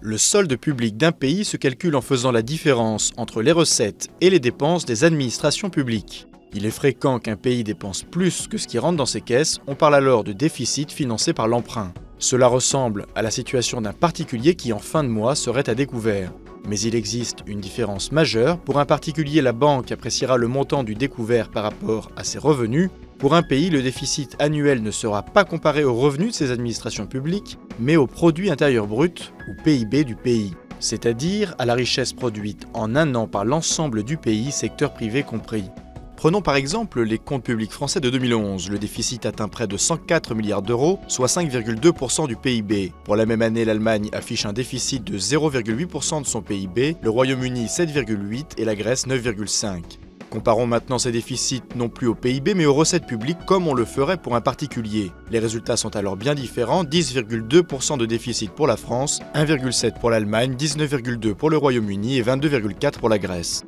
Le solde public d'un pays se calcule en faisant la différence entre les recettes et les dépenses des administrations publiques. Il est fréquent qu'un pays dépense plus que ce qui rentre dans ses caisses, on parle alors de déficit financé par l'emprunt. Cela ressemble à la situation d'un particulier qui en fin de mois serait à découvert. Mais il existe une différence majeure. Pour un particulier, la banque appréciera le montant du découvert par rapport à ses revenus. Pour un pays, le déficit annuel ne sera pas comparé aux revenus de ses administrations publiques, mais au produit intérieur brut, ou PIB du pays, c'est-à-dire à la richesse produite en un an par l'ensemble du pays, secteur privé compris. Prenons par exemple les comptes publics français de 2011. Le déficit atteint près de 104 milliards d'euros, soit 5,2% du PIB. Pour la même année, l'Allemagne affiche un déficit de 0,8% de son PIB, le Royaume-Uni 7,8% et la Grèce 9,5%. Comparons maintenant ces déficits non plus au PIB mais aux recettes publiques comme on le ferait pour un particulier. Les résultats sont alors bien différents, 10,2% de déficit pour la France, 1,7% pour l'Allemagne, 19,2% pour le Royaume-Uni et 22,4% pour la Grèce.